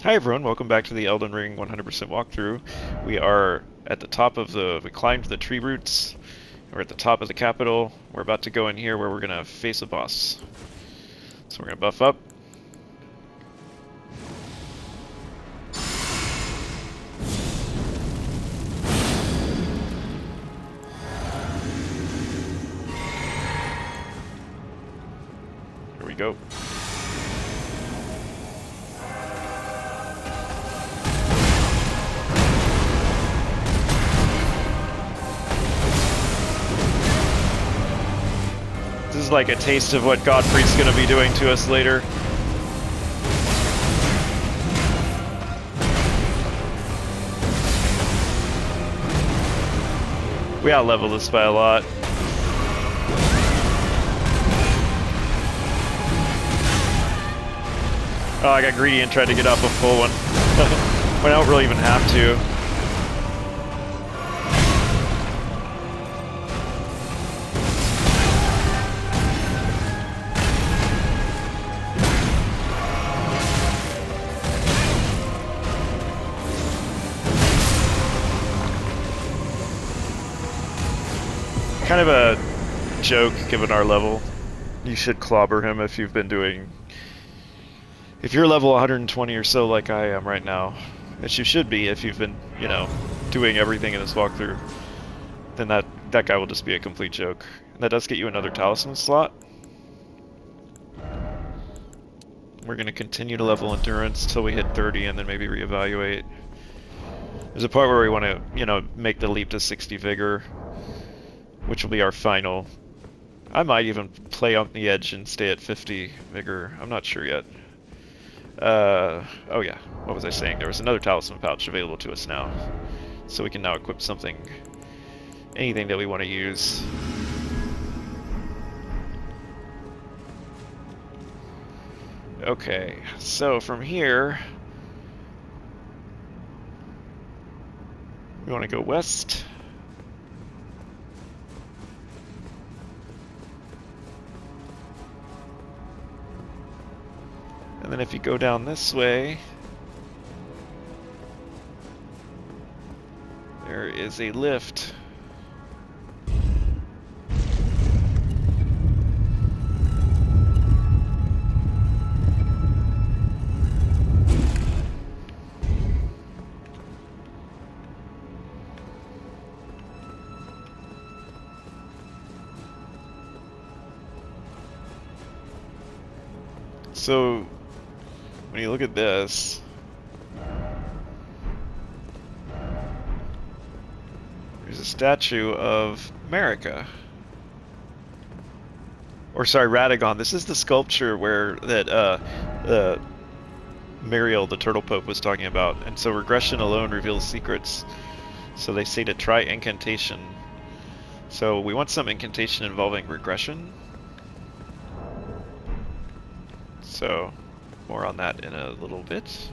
Hi everyone, welcome back to the Elden Ring 100% walkthrough. We are at the top of we climbed the tree roots. We're at the top of the capital. We're about to go in here where we're going to face a boss. So we're going to buff up. Here we go. This is like a taste of what Godfrey's going to be doing to us later. We out-leveled this by a lot. Oh, I got greedy and tried to get off a full one. When I don't really even have to. Kind of a joke given our level. You should clobber him if you've been doing... If you're level 120 or so like I am right now, which you should be if you've been, you know, doing everything in this walkthrough, then that guy will just be a complete joke. And that does get you another talisman slot. We're going to continue to level endurance till we hit 30 and then maybe reevaluate. There's a part where we want to, you know, make the leap to 60 vigor, which will be our final. I might even play on the edge and stay at 50 vigor. I'm not sure yet. Oh yeah, what was I saying? There was another talisman pouch available to us now. So we can now equip something, anything that we want to use. Okay, so from here, we want to go west. And then if you go down this way, there is a lift. So, when you look at this, there's a statue of Marika. Or sorry, Radagon. This is the sculpture where Muriel, the Turtle Pope, was talking about. And so regression alone reveals secrets. So they say to try incantation. So we want some incantation involving regression. So, more on that in a little bit.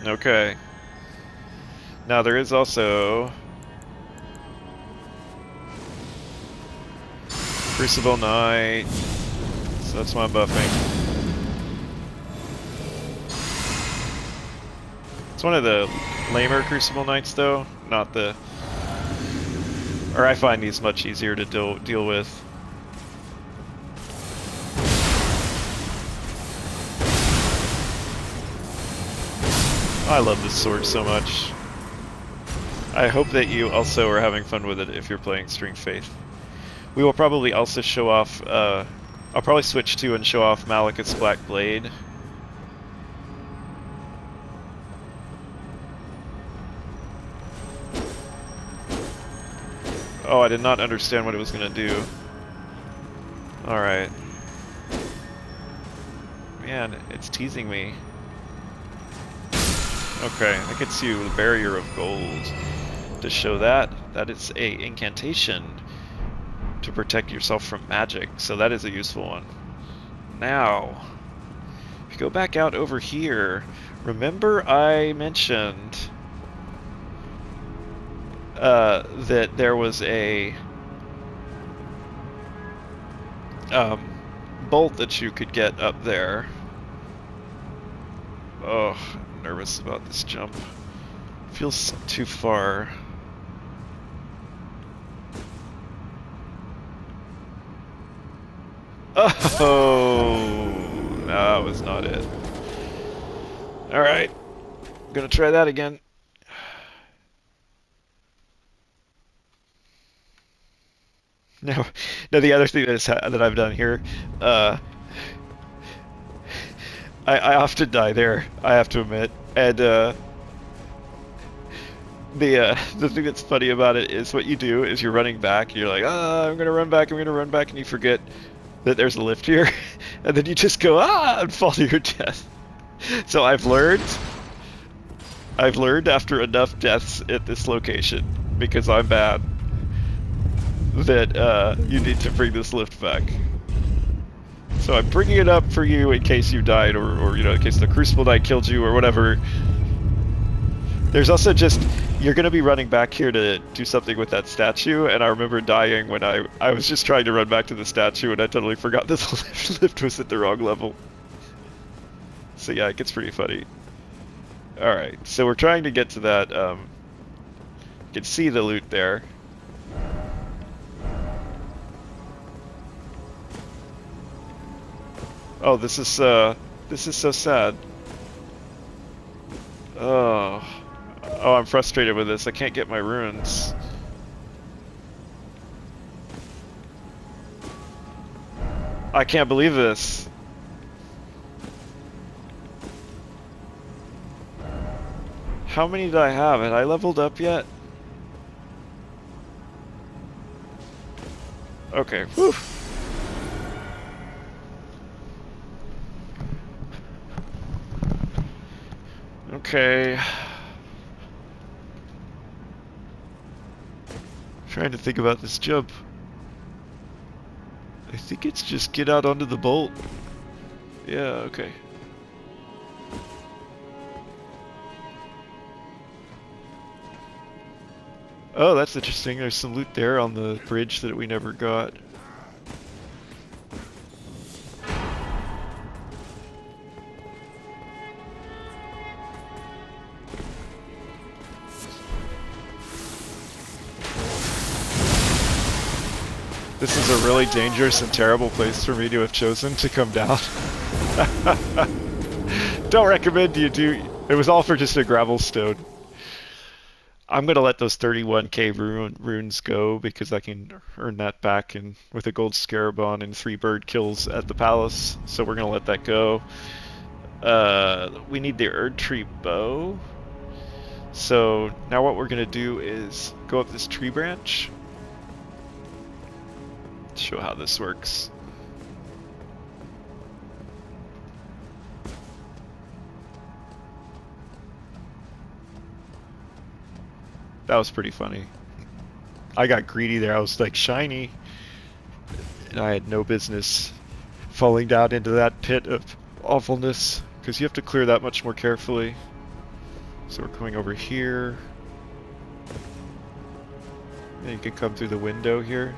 Okay. Now there is also Crucible Knight. So that's my buffing. It's one of the lamer Crucible Knights though, not the... Or I find these much easier to deal with. I love this sword so much. I hope that you also are having fun with it if you're playing String Faith. We will probably also show off, I'll probably switch to and show off Malekith's Black Blade. Oh, I did not understand what it was going to do. Alright. Man, it's teasing me. Okay, that gets you the Barrier of Gold. To show that it's a incantation to protect yourself from magic, so that is a useful one. Now, go back out over here, remember I mentioned that there was a bolt that you could get up there. Oh, I'm nervous about this jump. Feels too far. Oh, no, that was not it. Alright, I'm gonna try that again. Now, the other thing that I've done here, I often die there, I have to admit, and the thing that's funny about it is what you do is you're running back, and you're like, I'm gonna run back, and you forget that there's a lift here, and then you just go, and fall to your death. So I've learned after enough deaths at this location, because I'm bad, that you need to bring this lift back. So I'm bringing it up for you in case you died, or you know, in case the Crucible Knight killed you, or whatever. There's also just, you're going to be running back here to do something with that statue, and I remember dying when I was just trying to run back to the statue, and I totally forgot that the lift was at the wrong level. So yeah, it gets pretty funny. Alright, so we're trying to get to that, you can see the loot there. Oh, this is so sad. Oh, I'm frustrated with this. I can't get my runes. I can't believe this. How many did I have? Had I leveled up yet? Okay, whew. Okay. Trying to think about this jump. I think it's just get out onto the bolt. Yeah, okay. Oh, that's interesting. There's some loot there on the bridge that we never got. This is a really dangerous and terrible place for me to have chosen to come down. Don't recommend you do. It was all for just a gravel stone. I'm gonna let those 31k runes go because I can earn that back with a gold scarab on and 3 bird kills at the palace. So we're gonna let that go. We need the Erd Tree bow. So now what we're gonna do is go up this tree branch. Show how this works. That was pretty funny. I got greedy there. I was like, shiny. And I had no business falling down into that pit of awfulness, because you have to clear that much more carefully. So we're coming over here. And you can come through the window here.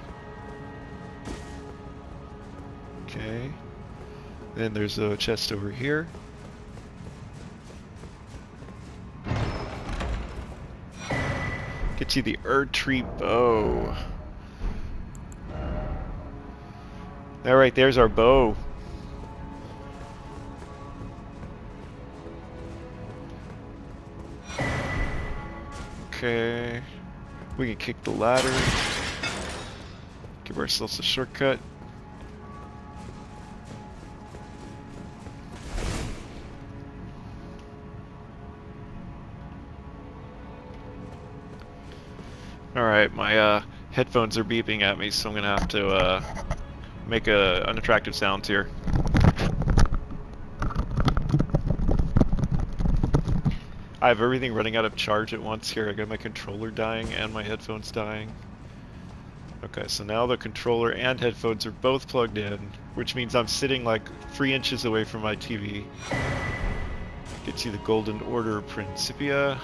Okay. Then there's a chest over here. Get you the Erd Tree bow. Alright, there's our bow. Okay. We can kick the ladder. Give ourselves a shortcut. Alright, my headphones are beeping at me, so I'm gonna have to make unattractive sounds here. I have everything running out of charge at once here. I got my controller dying and my headphones dying. Okay, so now the controller and headphones are both plugged in, which means I'm sitting like 3 inches away from my TV. Gets you the Golden Order Principia.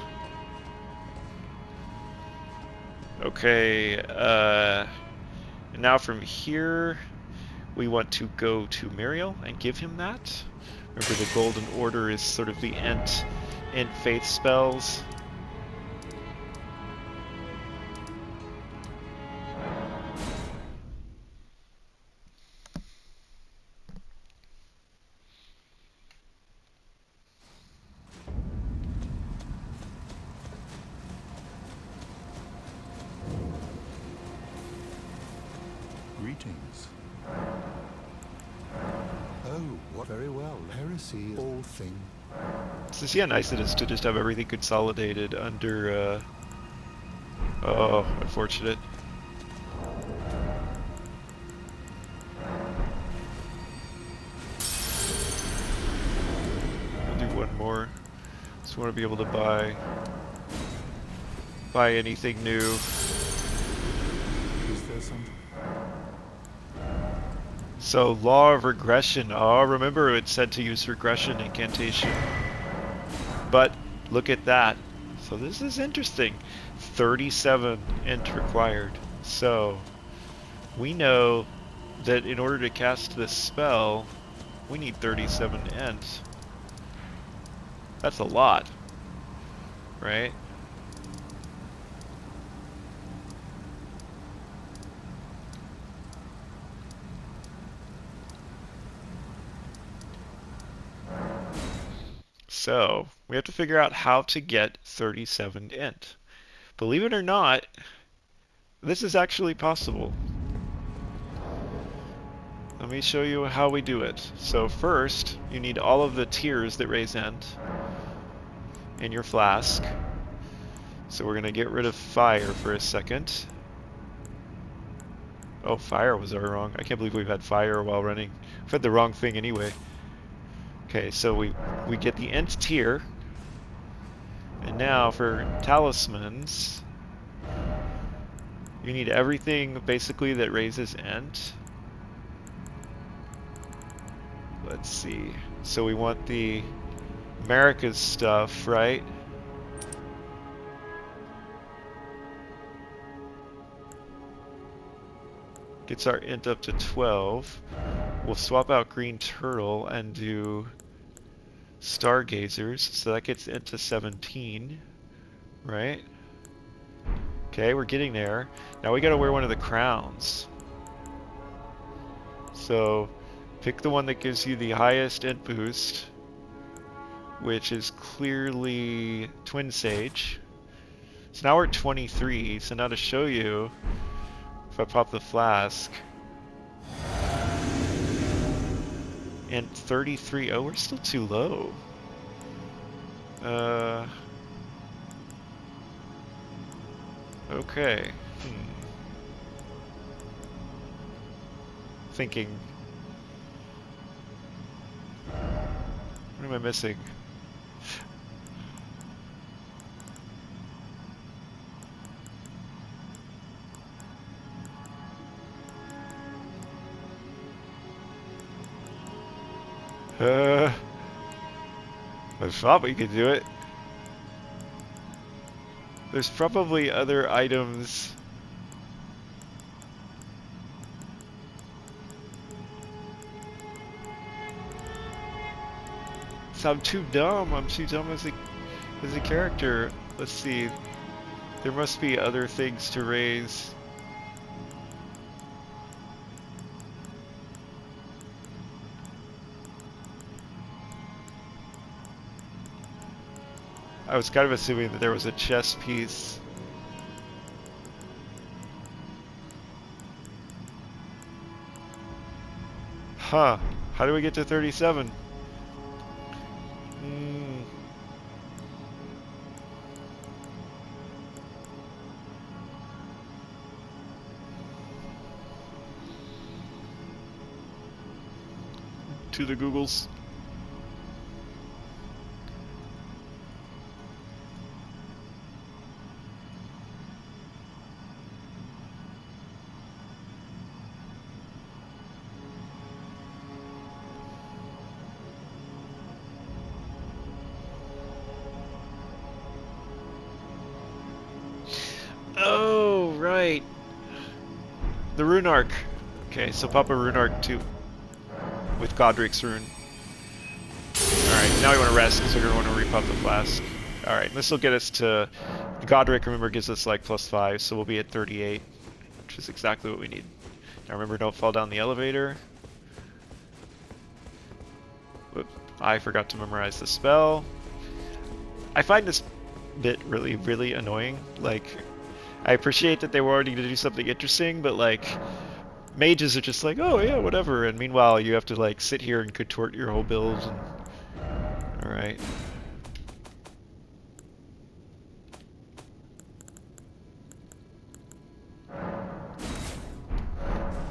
Okay, and now from here, we want to go to Muriel and give him that. Remember, the Golden Order is sort of the Ent faith spells. Greetings. Oh, what very well. Heresy, all thing. So see how nice it is to just have everything consolidated under, oh, unfortunate. I'll do one more. Just want to be able to buy anything new. Is there something? So, Law of Regression. Oh, remember it said to use Regression Incantation. But, look at that. So this is interesting. 37 int required. So, we know that in order to cast this spell, we need 37 int. That's a lot, right? So, we have to figure out how to get 37 int. Believe it or not, this is actually possible. Let me show you how we do it. So first, you need all of the tiers that raise int in your flask. So we're going to get rid of fire for a second. Oh, fire was our wrong. I can't believe we've had fire while running. We've had the wrong thing anyway. Okay, so we get the int tier. And now for talismans, you need everything basically that raises int. Let's see. So we want the America's stuff, right? Gets our int up to 12. We'll swap out Green Turtle and do Stargazers, so that gets int to 17, right? Okay, we're getting there. Now we gotta wear one of the crowns. So, pick the one that gives you the highest int boost, which is clearly Twin Sage. So now we're at 23, so now to show you, if I pop the flask, and 33, oh, we're still too low. Okay. Thinking. What am I missing? I thought we could do it. There's probably other items. So I'm too dumb. I'm too dumb as a character. Let's see. There must be other things to raise. I was kind of assuming that there was a chess piece. Huh. How do we get to 37? To the Googles. The rune arc. Okay, so pop a rune arc too. With Godric's rune. Alright, now we want to rest because we're going to want to repop the flask. Alright, this will get us to... Godric, remember, gives us like +5, so we'll be at 38. Which is exactly what we need. Now remember, don't fall down the elevator. Whoop. I forgot to memorize the spell. I find this bit really, really annoying. Like, I appreciate that they were already going to do something interesting, but like, mages are just like, oh yeah, whatever, and meanwhile you have to like sit here and contort your whole build and... Alright.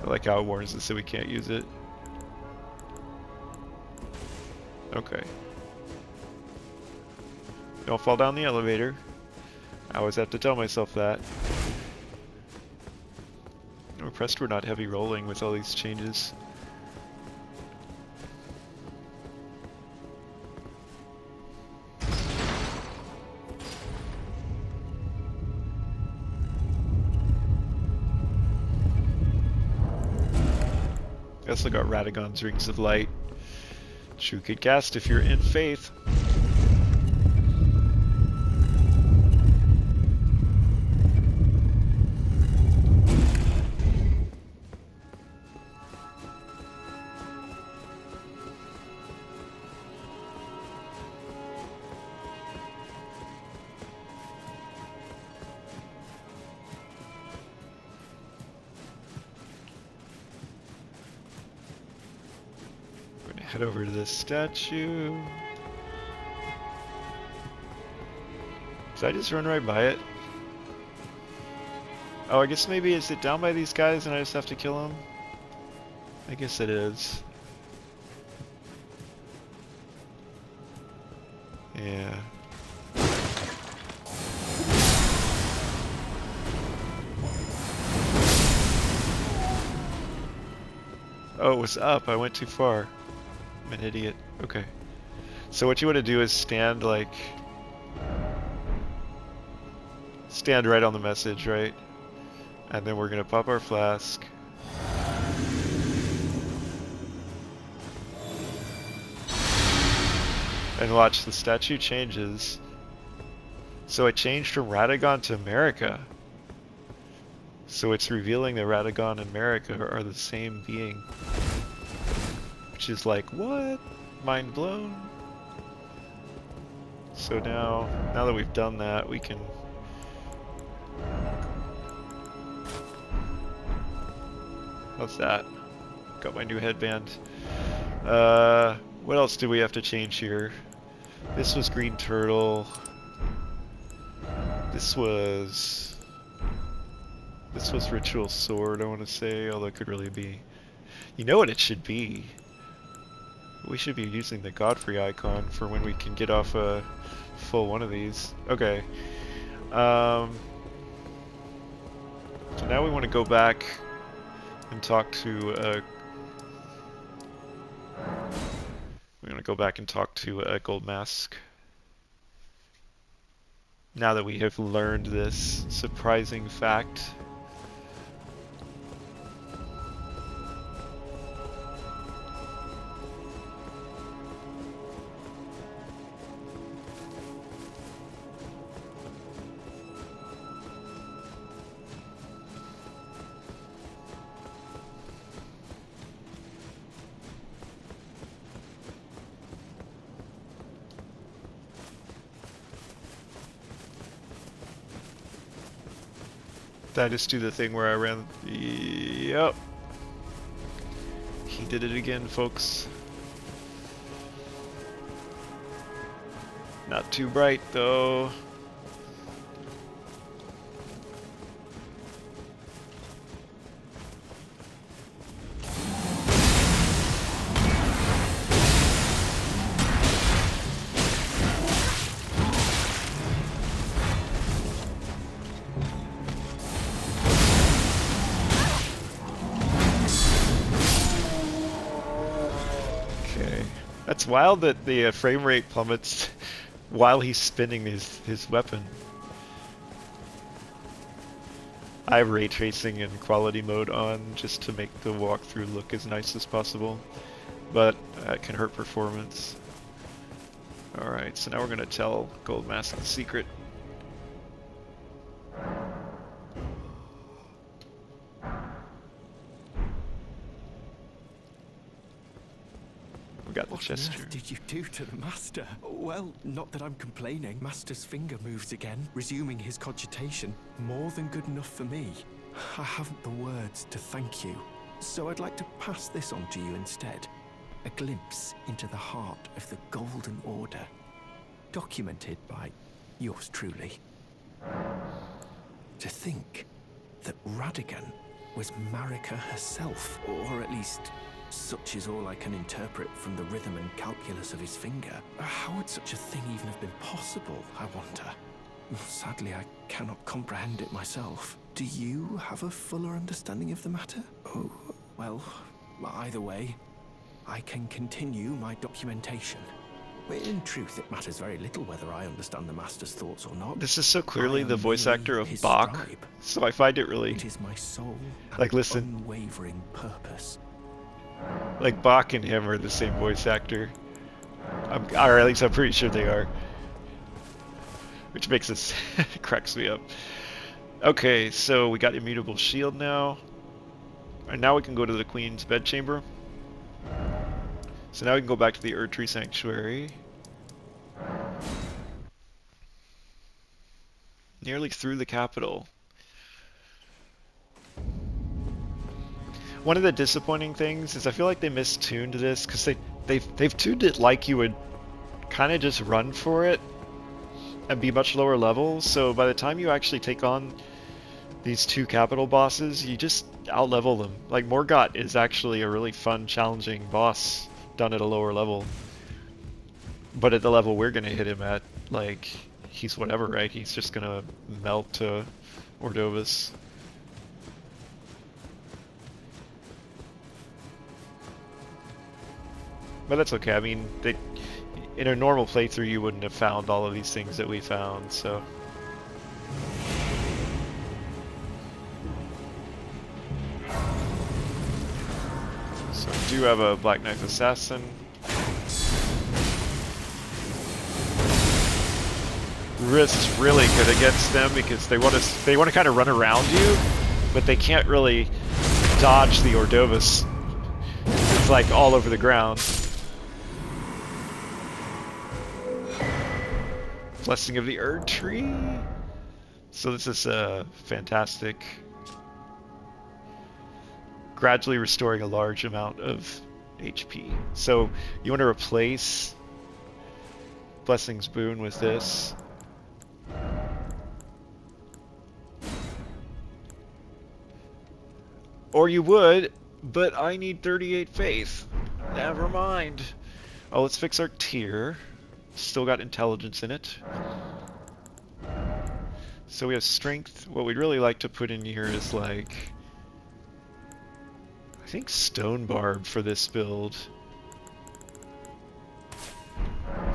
I like how it warns us that we can't use it. Okay. Don't fall down the elevator. I always have to tell myself that. I'm impressed we're not heavy rolling with all these changes. I also got Radagon's Rings of Light, which you could cast if you're in faith. Head over to this statue. Did I just run right by it? Oh, I guess maybe is it down by these guys and I just have to kill them? I guess it is. Yeah. Oh, it was up. I went too far. I'm an idiot. Okay. So what you want to do is stand like... Stand right on the message, right? And then we're going to pop our flask. And watch, the statue changes. So it changed from Radagon to America. So it's revealing that Radagon and America are the same being. Which is like, what? Mind blown? So now that we've done that, we can... How's that? Got my new headband. What else do we have to change here? This was Green Turtle. This was Ritual Sword, I want to say, although it could really be... You know what it should be? We should be using the Godfrey icon for when we can get off a full one of these. Okay. So now we want to go back and talk to Gold Mask. Now that we have learned this surprising fact. Did I just do the thing where I ran? Yep. He did it again, folks. Not too bright, though. It's wild that the frame rate plummets while he's spinning his weapon. I have ray tracing and quality mode on just to make the walkthrough look as nice as possible, but it can hurt performance. Alright, so now we're gonna tell Gold Mask the secret. We got the What on chest here. earth did you do to the Master? Well, not that I'm complaining. Master's finger moves again, resuming his cogitation. More than good enough for me. I haven't the words to thank you, so I'd like to pass this on to you instead. A glimpse into the heart of the Golden Order. Documented by yours truly. To think that Radigan was Marika herself, or at least such is all I can interpret from the rhythm and calculus of his finger. How would such a thing even have been possible, I wonder? Sadly, I cannot comprehend it myself. Do you have a fuller understanding of the matter? Oh, well, either way, I can continue my documentation. In truth, it matters very little whether I understand the Master's thoughts or not. This is so clearly the voice merely actor of his Bach, scribe. so I find it really, It is my sole and like, listen, unwavering purpose. like Bach and him are the same voice actor. Or at least I'm pretty sure they are. Which makes this, cracks me up. Okay, so we got Immutable Shield now. And now we can go to the Queen's bedchamber. So now we can go back to the Erdtree Sanctuary. Nearly through the capital. One of the disappointing things is I feel like they mistuned this because they've tuned it like you would kind of just run for it and be much lower level. So by the time you actually take on these two capital bosses, you just out-level them. Like Morgott is actually a really fun, challenging boss done at a lower level. But at the level we're gonna hit him at, like, he's whatever, right? He's just gonna melt to Ordovus. But that's okay. I mean, in a normal playthrough, you wouldn't have found all of these things that we found, so. So we do have a Black Knife Assassin. Rist's really good against them because they want to kind of run around you, but they can't really dodge the Ordovus. It's like all over the ground. Blessing of the Erdtree. So this is fantastic. Gradually restoring a large amount of HP. So you want to replace Blessing's Boon with this. Or you would, but I need 38 faith. Never mind. Oh, let's fix our tier. Still got intelligence in it. So we have strength. What we'd really like to put in here is like, I think Stone Barb for this build.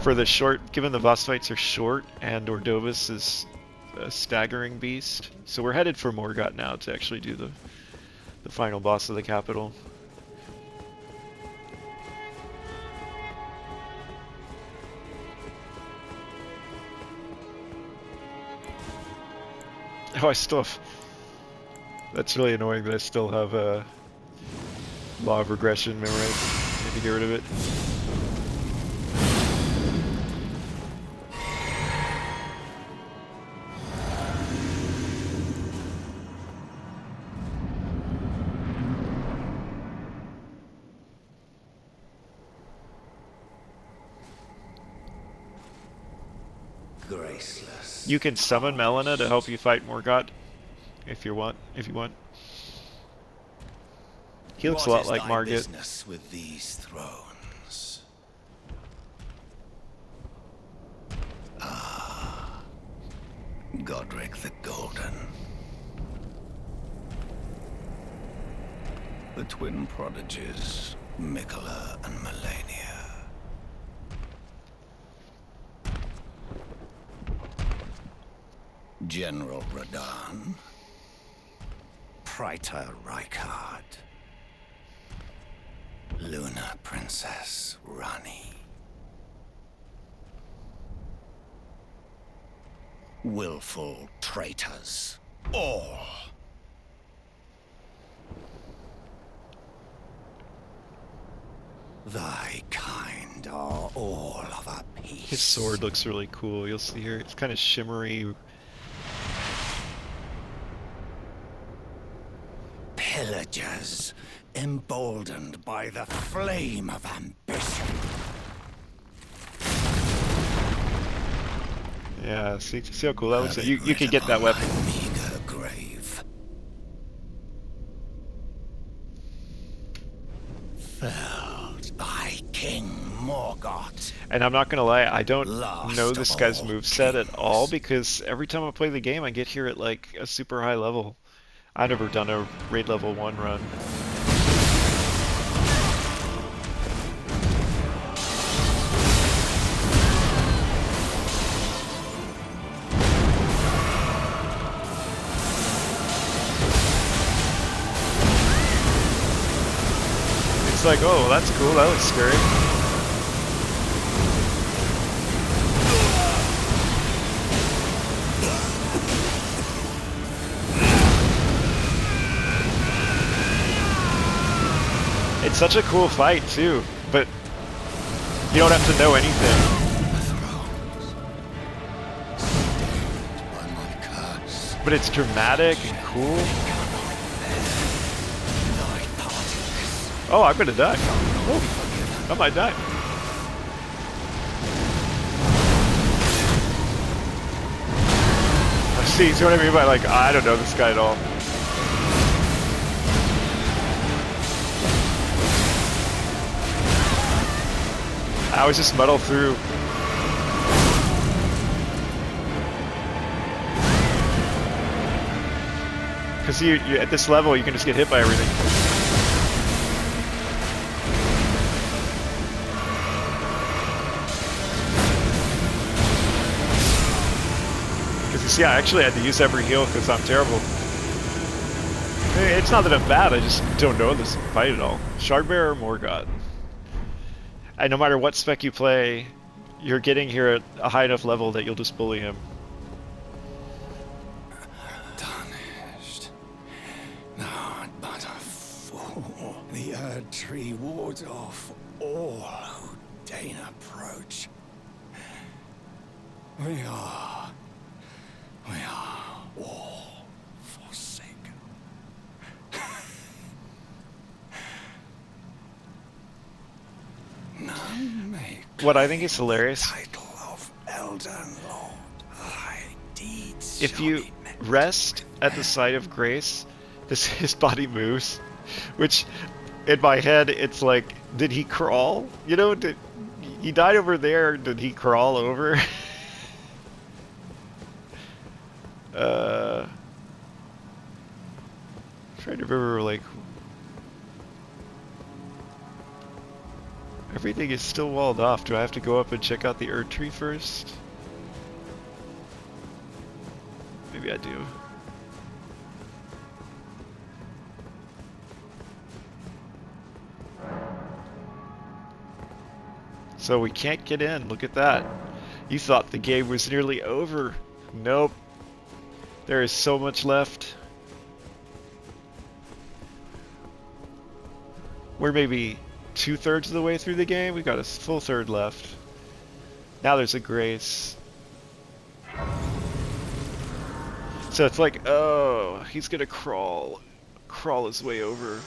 For the short, given the boss fights are short and Ordovus is a staggering beast. So we're headed for Morgott now to actually do the final boss of the capital. Oh, I still have... That's really annoying that I still have a Law of Regression memorized. Need to get rid of it. Graceless. You can summon Melina to help you fight Morgott if you want. He looks a lot like Morgott. Business with these thrones? Ah, Godric the Golden. The twin prodigies, Mikola and Melania. General Radahn. traitor Rykard. Lunar Princess Rani. Willful traitors, all. Thy kind are all of a piece. His sword looks really cool. You'll see here. It's kind of shimmery. Pillagers, emboldened by the flame of ambition. Yeah, see how cool that looks? Have You it can get that written on weapon. my meager grave. Felled by King Morgott. And I'm not gonna lie, I don't Last know this of guy's all moveset at all kings. because every time I play the game I get here at like a super high level. I've never done a raid level 1 run. It's like, oh, that's cool, that looks scary. It's such a cool fight too, but you don't have to know anything. By my curse. But it's dramatic and cool. Thy partiness. Oh, I'm gonna die. Oh, I might die. See what I mean by like, I don't know this guy at all. I was just muddle through. Because you at this level, you can just get hit by everything. Because you see, I actually had to use every heal because I'm terrible. It's not that I'm bad, I just don't know this fight at all. Shardbearer Morgott. And no matter what spec you play, you're getting here at a high enough level that you'll just bully him. Tarnished. Not but a fool. The Erd Tree wards off all who deign approach. We are all forsaken. None may What I think is hilarious, title of Elden Lord. Thy deeds if shall you be met rest at the site of grace, his body moves, which in my head it's like, did he crawl? You know, did he died over there? Did he crawl over? Trying to remember, like, everything is still walled off. Do I have to go up and check out the Erd Tree first? Maybe I do. So we can't get in. Look at that. You thought the game was nearly over. Nope. There is so much left. We're maybe 2/3 of the way through the game. We've got a full third left. Now there's a grace. So it's like, oh, he's gonna crawl his way over.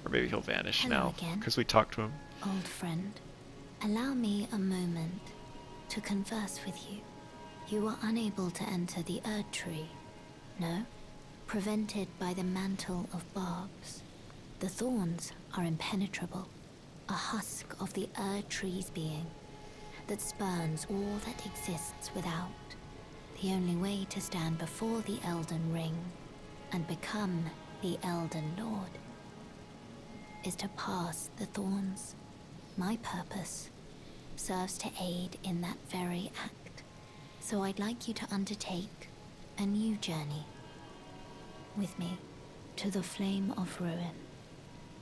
Or maybe he'll vanish Hello now, again. because we talked to him. Old friend, allow me a moment to converse with you. You are unable to enter the Erd Tree, no? Prevented by the mantle of barbs. The thorns are impenetrable, a husk of the Erd Tree's being that spurns all that exists without. The only way to stand before the Elden Ring and become the Elden Lord is to pass the thorns. My purpose serves to aid in that very act. So I'd like you to undertake a new journey with me to the flame of ruin,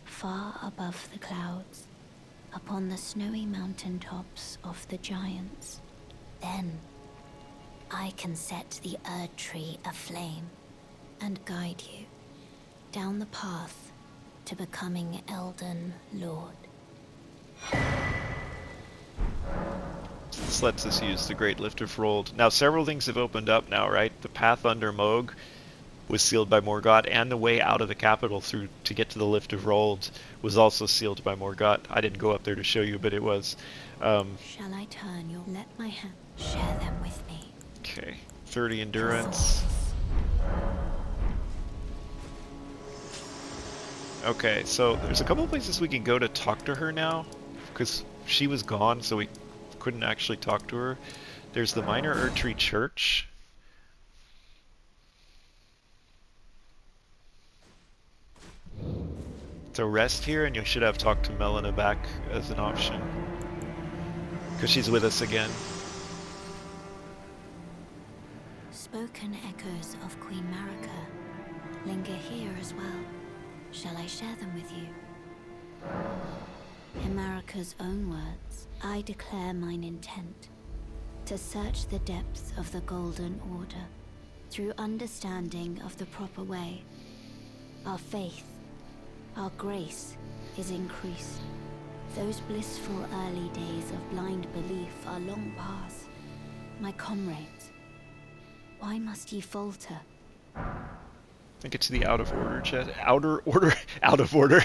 far above the clouds, upon the snowy mountain tops of the giants. Then I can set the Erd Tree aflame and guide you down the path to becoming Elden Lord. This lets us use the Great Lift of Rold. Now, several things have opened up now, right? The path under Moog was sealed by Morgott, and the way out of the capital through to get to the Lift of Rold was also sealed by Morgott. I didn't go up there to show you, but it was. Shall I turn your... Let my hand share them with me. Okay, 30 endurance. Okay, so there's a couple of places we can go to talk to her now, because she was gone, so we couldn't actually talk to her. There's the Minor Erdtree Church. So rest here, and you should have talked to Melina back as an option, because she's with us again. Spoken echoes of Queen Marika linger here as well. Shall I share them with you? In Marika's own words, I declare mine intent to search the depths of the Golden Order through understanding of the proper way. Our faith, our grace is increased. Those blissful early days of blind belief are long past. My comrades, why must ye falter? I think it's the out of order chat. Outer order? Out of order.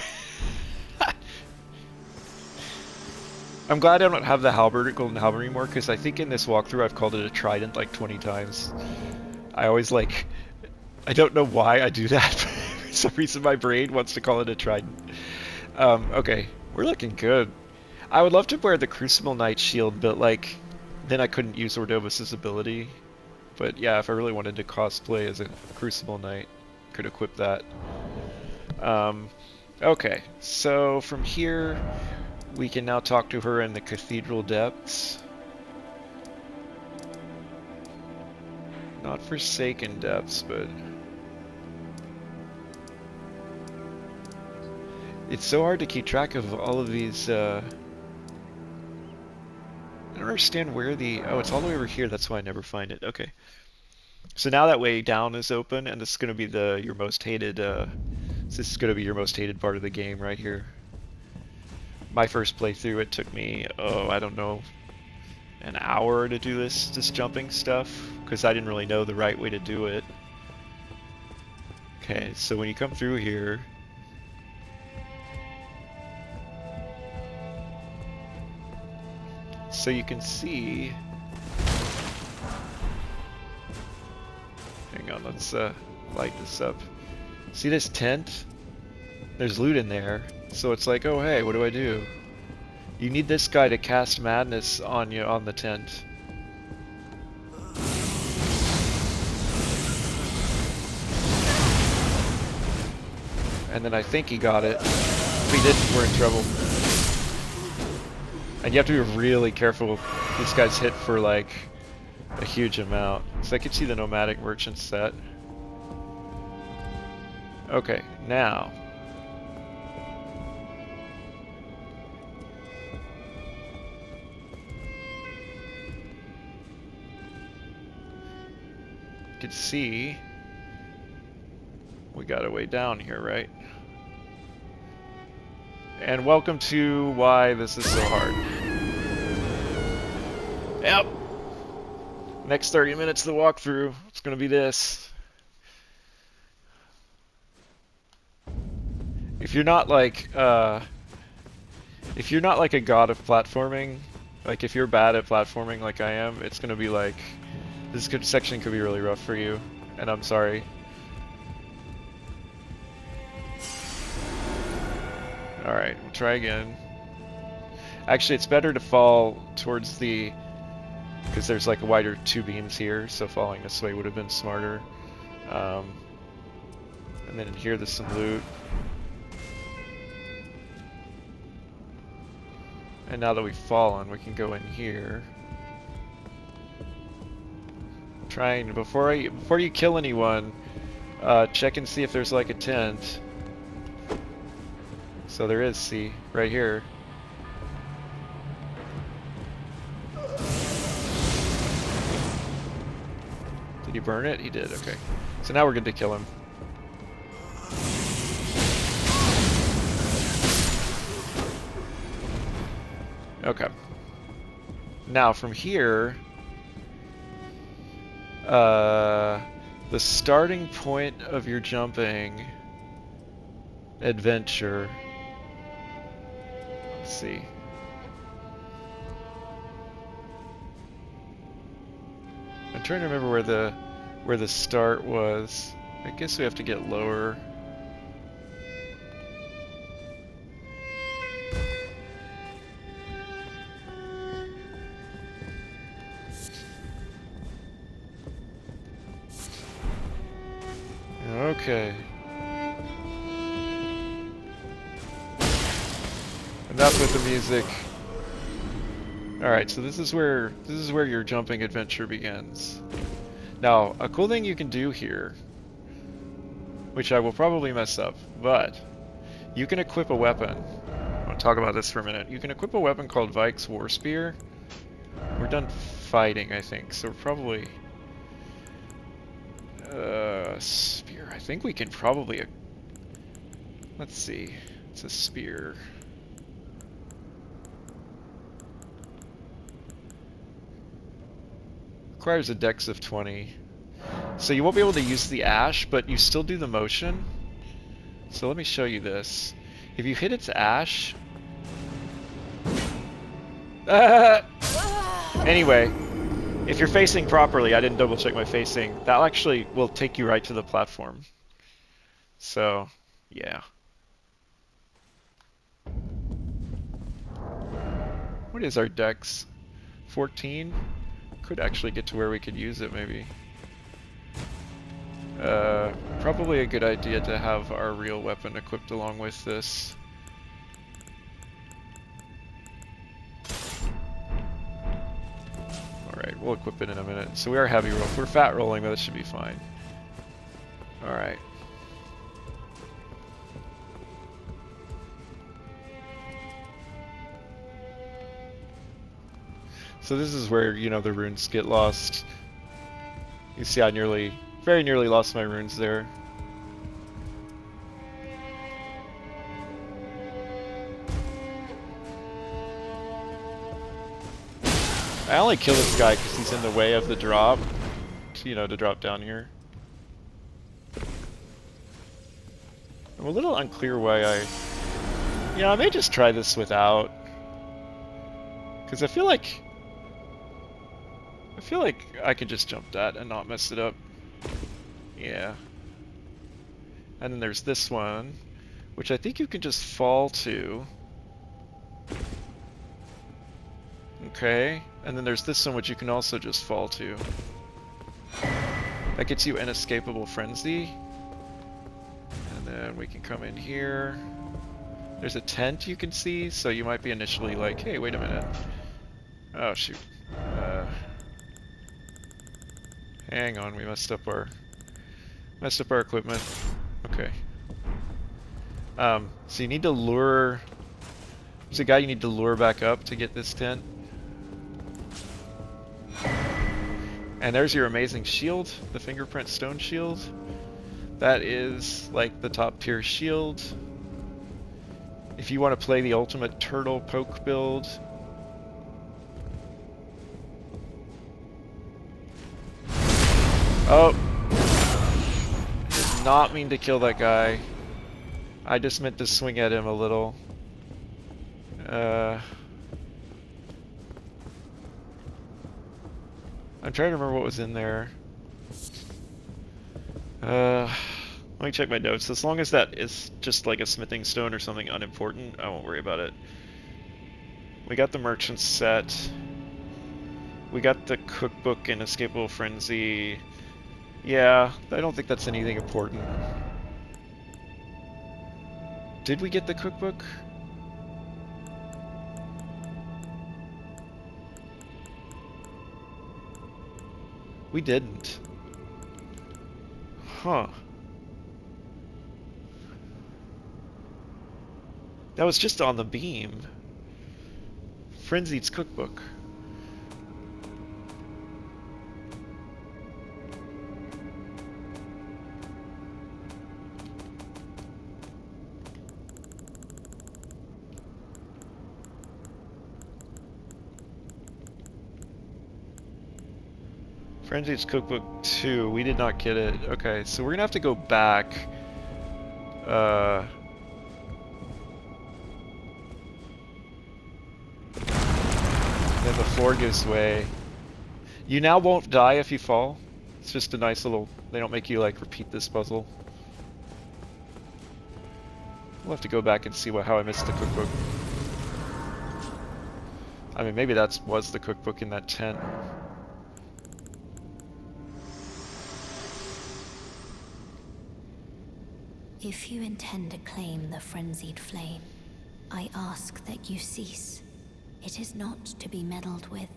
I'm glad I don't have the halberd, golden halberd anymore, because I think in this walkthrough I've called it a trident like 20 times. I always like... I don't know why I do that. For some reason my brain wants to call it a trident. Okay, we're looking good. I would love to wear the Crucible Knight shield, but like... then I couldn't use Ordovus' ability. But yeah, if I really wanted to cosplay as a Crucible Knight, could equip that. Okay, so from here we can now talk to her in the Cathedral Depths. Not Forsaken Depths, but... it's so hard to keep track of all of these, I don't understand where the... oh, it's all the way over here, that's why I never find it. Okay. So now that way down is open, and this is going to be your most hated, this is going to be your most hated part of the game right here. My first playthrough, it took me, oh, I don't know, an hour to do this jumping stuff, because I didn't really know the right way to do it. Okay, so when you come through here, so you can see... hang on, let's light this up. See this tent? There's loot in there. So it's like, oh hey, what do I do? You need this guy to cast madness on you on the tent. And then I think he got it. If he didn't, we're in trouble. And you have to be really careful. These guys hit for like a huge amount. So I can see the nomadic merchant set. Okay, now. You can see we got a way down here, right? And welcome to why this is so hard. Yep. Next 30 minutes of the walkthrough, it's gonna be this. If you're not like a god of platforming, like if you're bad at platforming like I am, it's gonna be like, this section could be really rough for you, and I'm sorry. Alright, we'll try again. Actually, it's better to fall towards the... because there's like a wider two beams here, so falling this way would have been smarter. And then in here there's some loot. And now that we've fallen, we can go in here. Trying before you kill anyone, Check and see if there's like a tent. So there is, see, right here. Did he burn it? He did, okay. So now we're good to kill him. Okay. Now from here, the starting point of your jumping adventure. Let's see. I'm trying to remember where the start was. I guess we have to get lower. Okay. Enough with the music. Alright, so this is where your jumping adventure begins. Now, a cool thing you can do here, which I will probably mess up, but you can equip a weapon. I want to talk about this for a minute. You can equip a weapon called Vike's War Spear. We're done fighting, I think, so we're probably... spear. I think we can probably... Let's see. It's a spear. Requires a dex of 20. So you won't be able to use the ash, but you still do the motion. So let me show you this. If you hit its ash... Anyway, if you're facing properly, I didn't double check my facing, that actually will take you right to the platform. So, yeah. What is our dex? 14? Could actually get to where we could use it, maybe. Probably a good idea to have our real weapon equipped along with this. Alright, we'll equip it in a minute. So we are heavy roll. We're fat rolling, but that should be fine. Alright. So this is where, you know, the runes get lost. You see I very nearly lost my runes there. I only kill this guy because he's in the way of the drop, you know, to drop down here. I'm a little unclear why I may just try this without. Because I feel like I could just jump that and not mess it up. Yeah. And then there's this one, which I think you can just fall to. Okay. And then there's this one, which you can also just fall to. That gets you Inescapable Frenzy. And then we can come in here. There's a tent you can see, so you might be initially like, hey, wait a minute. Oh, shoot. Hang on, we messed up our equipment. Okay. So you need to lure... There's a guy you need to lure back up to get this tent. And there's your amazing shield, the fingerprint stone shield. That is like the top tier shield. If you want to play the ultimate turtle poke build, oh, did not mean to kill that guy. I just meant to swing at him a little. I'm trying to remember what was in there. Let me check my notes. As long as that is just like a smithing stone or something unimportant, I won't worry about it. We got the merchant set. We got the cookbook and Escapable Frenzy. Yeah, I don't think that's anything important. Did we get the cookbook? We didn't. Huh. That was just on the beam. Frenzied's cookbook. Frenzied's cookbook 2. We did not get it. Okay, so we're gonna have to go back. Then the floor gives way. You now won't die if you fall. It's just a nice little... They don't make you, like, repeat this puzzle. We'll have to go back and see how I missed the cookbook. I mean, maybe that was the cookbook in that tent. If you intend to claim the frenzied flame, I ask that you cease. It is not to be meddled with.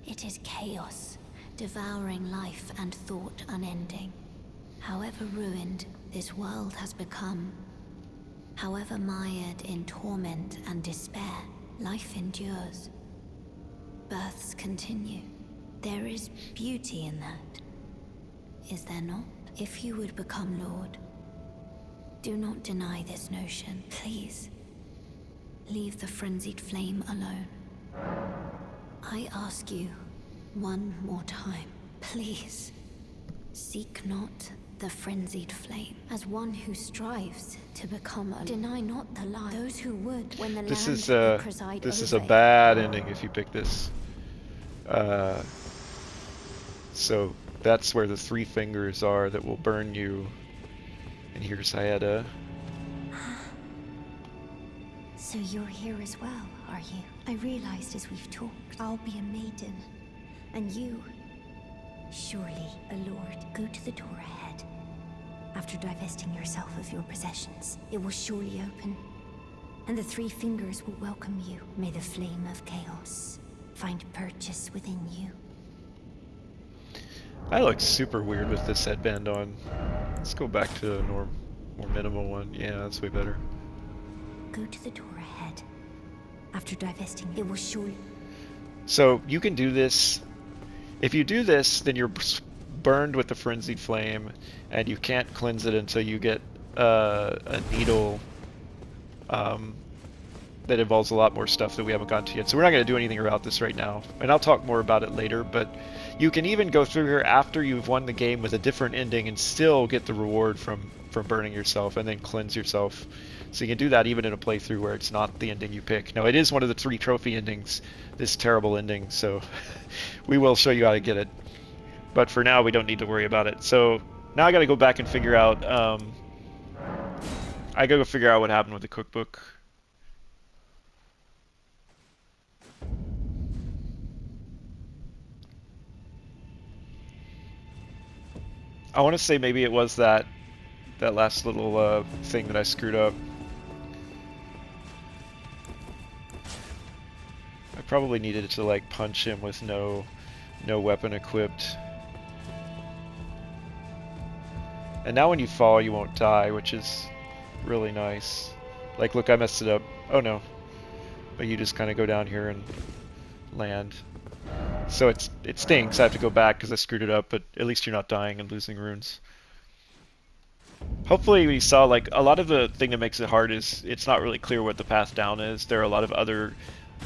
It is chaos, devouring life and thought unending. However ruined this world has become, however mired in torment and despair, life endures. Births continue. There is beauty in that. Is there not? If you would become Lord, do not deny this notion, please. Leave the frenzied flame alone. I ask you one more time, please. Seek not the frenzied flame. As one who strives to become a... Deny not the light. Those who would, when the This land is will preside this is over a it. bad ending if you pick this. So that's where the 3 fingers are that will burn you. And here's Hayata. So you're here as well, are you? I realized as we've talked, I'll be a maiden. And you, surely a lord. Go to the door ahead. After divesting yourself of your possessions, it will surely open. And the 3 fingers will welcome you. May the flame of chaos find purchase within you. I look super weird with this headband on. Let's go back to a more minimal one. Yeah, that's way better. Go to the door ahead. After divesting, it will surely... So you can do this. If you do this, then you're burned with the frenzied flame, and you can't cleanse it until you get a needle that involves a lot more stuff that we haven't gotten to yet. So we're not going to do anything about this right now, and I'll talk more about it later. But you can even go through here after you've won the game with a different ending and still get the reward from burning yourself and then cleanse yourself. So you can do that even in a playthrough where it's not the ending you pick. Now it is one of the 3 trophy endings, this terrible ending, so we will show you how to get it. But for now we don't need to worry about it. So now I gotta go back and figure out I gotta go figure out what happened with the cookbook. I want to say maybe it was that last little thing that I screwed up. I probably needed to like punch him with no weapon equipped. And now when you fall, you won't die, which is really nice. Like, look, I messed it up. Oh no. But you just kind of go down here and land. So it stinks. I have to go back because I screwed it up, but at least you're not dying and losing runes. Hopefully we saw, like, a lot of the thing that makes it hard is it's not really clear what the path down is. There are a lot of other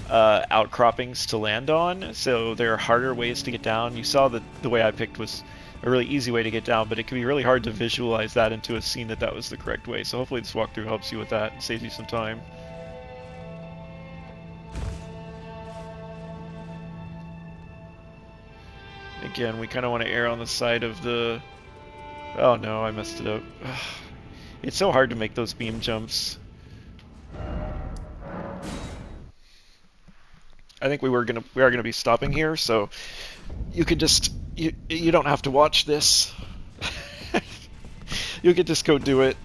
outcroppings to land on, so there are harder ways to get down. You saw that the way I picked was a really easy way to get down, but it can be really hard to visualize that into a scene that was the correct way. So hopefully this walkthrough helps you with that and saves you some time. Again, we kind of want to err on the side of the... Oh no, I messed it up. It's so hard to make those beam jumps. I think we are gonna be stopping here, so you can just you don't have to watch this. You can just go do it.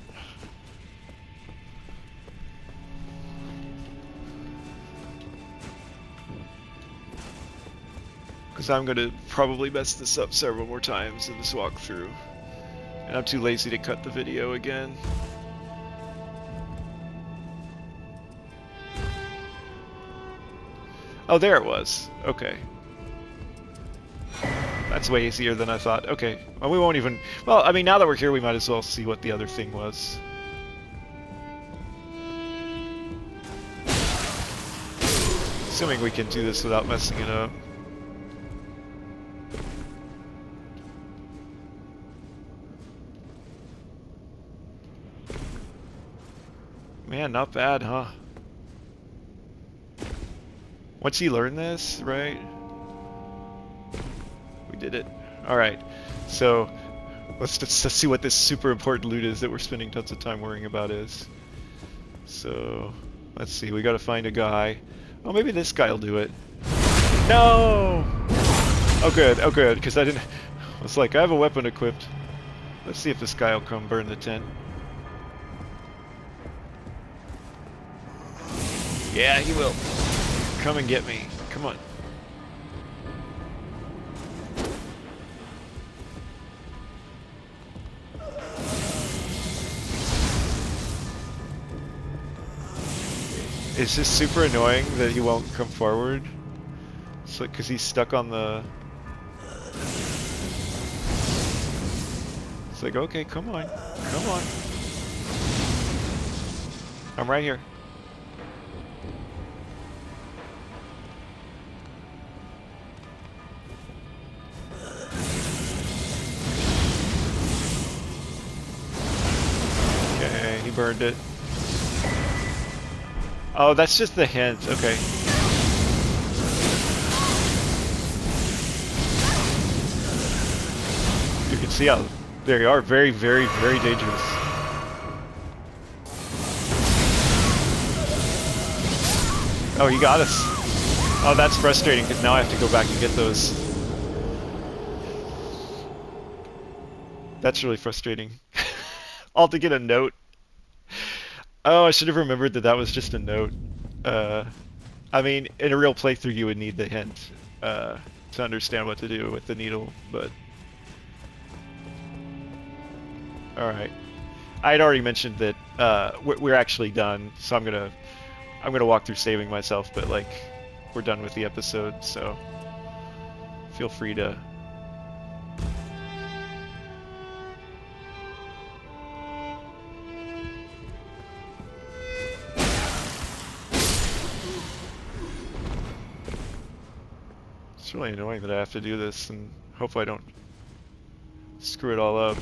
Because I'm gonna probably mess this up several more times in this walkthrough. And I'm too lazy to cut the video again. Oh, there it was. Okay. That's way easier than I thought. Okay. Well, we won't even... Well, I mean, now that we're here, we might as well see what the other thing was. Assuming we can do this without messing it up. Man, not bad, huh? Once you learn this, right? We did it. Alright, so let's see what this super important loot is that we're spending tons of time worrying about is. So, let's see, we gotta find a guy. Oh, maybe this guy will do it. No! Oh good, because I didn't... I was like, I have a weapon equipped. Let's see if this guy will come burn the tent. Yeah, he will. Come and get me. Come on. It's just super annoying that he won't come forward. It's like, because he's stuck on the... It's like, okay, come on. Come on. I'm right here. Okay, he burned it. Oh, that's just the hint. Okay. You can see how they are very, very, very dangerous. Oh, he got us. Oh, that's frustrating because now I have to go back and get those. That's really frustrating. All to get a note. Oh, I should have remembered that that was just a note. I mean, in a real playthrough you would need the hint to understand what to do with the needle, but... Alright. I had already mentioned that we're actually done, so I'm gonna walk through saving myself, but like, we're done with the episode, so feel free to... It's really annoying that I have to do this, and hope I don't screw it all up.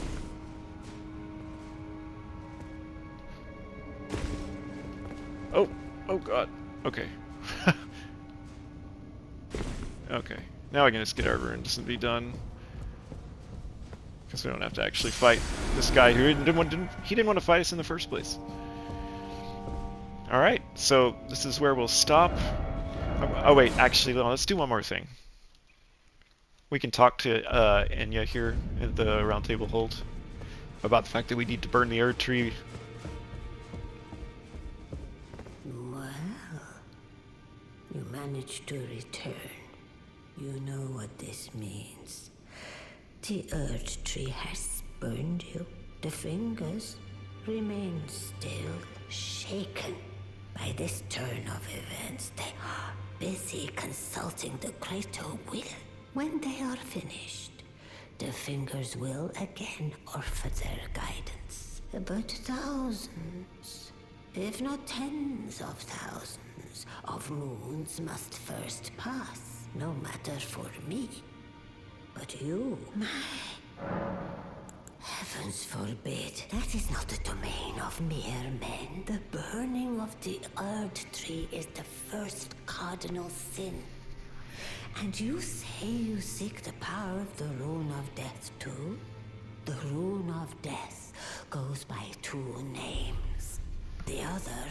Oh! Oh god. Okay. Okay. Now I can just get our runes and be done. Because we don't have to actually fight this guy who didn't want to fight us in the first place. Alright, so this is where we'll stop. Oh wait, actually, no, let's do one more thing. We can talk to Enya here at the Round Table Hold about the fact that we need to burn the Erd Tree. Well, you managed to return. You know what this means. The Erd Tree has burned you. The fingers remain still shaken by this turn of events. They are busy consulting the greater will. When they are finished, the fingers will again offer their guidance. But thousands, if not tens of thousands, of moons must first pass, no matter for me. But you, heavens forbid, that is not the domain of mere men. The burning of the Erd Tree is the first cardinal sin. And you say you seek the power of the Rune of Death too? The Rune of Death goes by two names. The other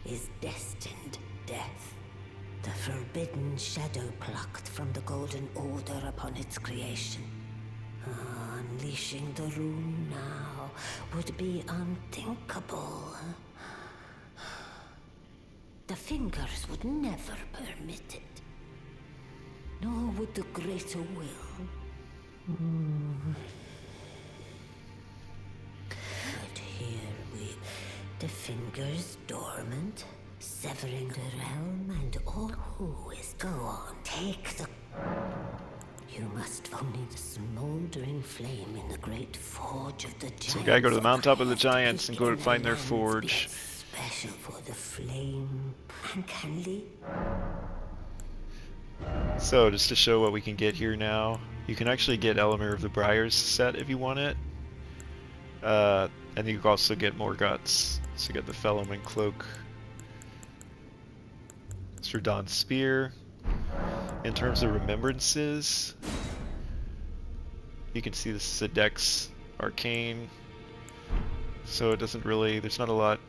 is Destined Death. The forbidden shadow plucked from the Golden Order upon its creation. Unleashing the rune now would be unthinkable. The fingers would never permit it. Nor would the greater will. But here the fingers dormant, severing the realm and all who is go on. Take the... You must only the smoldering flame in the great forge of the giants. So we gotta go to the mountaintop of the giants and go to find their forge. Special for the flame and can lead. So just to show what we can get here now, you can actually get Elamir of the Briars set if you want it. And you can also get Morgott's. So you get the Fellowman Cloak. Sir Don's Spear. In terms of remembrances, you can see this is a Dex Arcane. So it doesn't really, there's not a lot.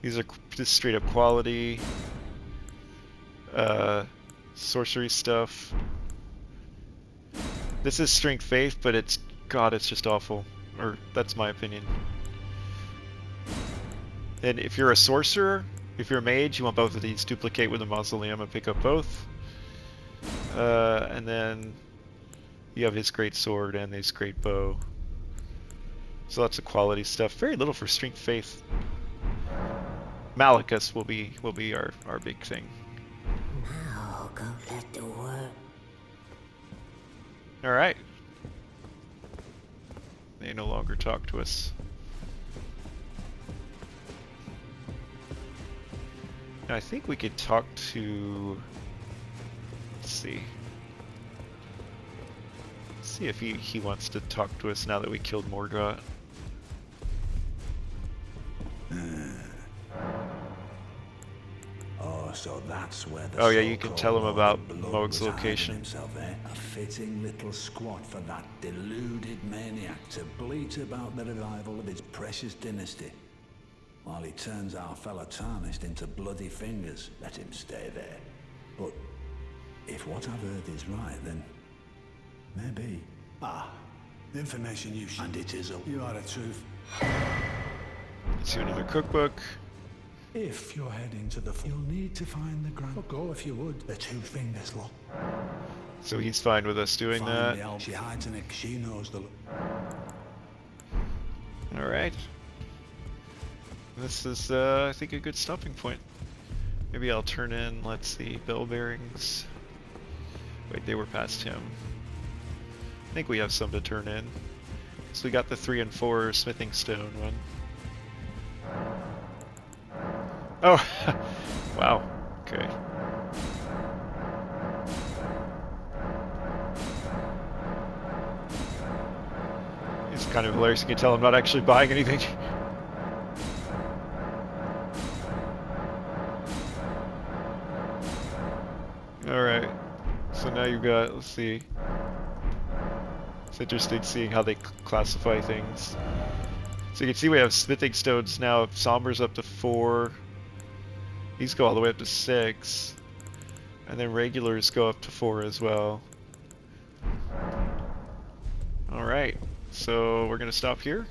These are just straight up quality. Sorcery stuff. This is Strength Faith, but it's, God, it's just awful. Or, that's my opinion. And if you're a sorcerer, if you're a mage, you want both of these. Duplicate with a Mausoleum and pick up both. And then you have his great sword and his great bow. So lots of quality stuff. Very little for Strength Faith. Malachus will be our big thing. Now go let the world. Alright. They no longer talk to us. Now I think we could talk to... Let's see. Let's see if he wants to talk to us now that we killed Morgott. Oh, so that's where the Oh yeah, you can so-called tell him Lord about of Blood Mog's was hiding location. himself, eh? A fitting little squat for that deluded maniac to bleat about the revival of his precious dynasty. While he turns our fellow tarnished into bloody fingers, let him stay there. But if what I've heard is right, then maybe. Ah, the information you should. And it is a... You are the truth. Let's see another cookbook. If you're heading to the... You'll need to find the grand... Oh, go if you would. The two fingers lock. So he's fine with us doing Find that. the elf. She hides in it. She knows the... Alright. This is, I think, a good stopping point. Maybe I'll turn in, let's see, bell bearings. Wait, they were past him. I think we have some to turn in. So we got the 3 and 4 smithing stone one. Oh! Wow. Okay. It's kind of hilarious. You can tell I'm not actually buying anything. Alright. So now you've got, let's see. It's interesting seeing how they classify things. So you can see we have smithing stones now. Somber's up to 4. These go all the way up to 6. And then regulars go up to 4 as well. Alright. So we're going to stop here.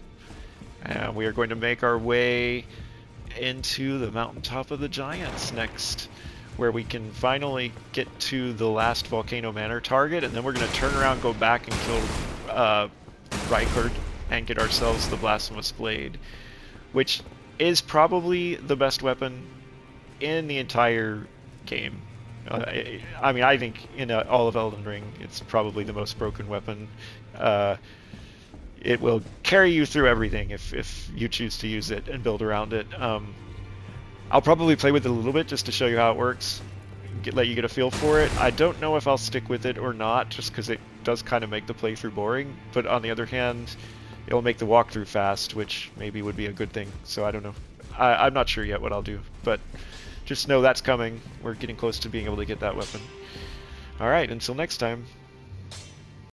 And we are going to make our way into the mountaintop of the giants next, where we can finally get to the last Volcano Manor target, and then we're going to turn around, go back and kill Reichard and get ourselves the Blasphemous Blade, which is probably the best weapon in the entire game. I mean, I think in all of Elden Ring, it's probably the most broken weapon. It will carry you through everything if you choose to use it and build around it. I'll probably play with it a little bit just to show you how it works, let you get a feel for it. I don't know if I'll stick with it or not, just because it does kind of make the playthrough boring, but on the other hand, it'll make the walkthrough fast, which maybe would be a good thing, so I don't know. I'm not sure yet what I'll do, but just know that's coming. We're getting close to being able to get that weapon. Alright, until next time.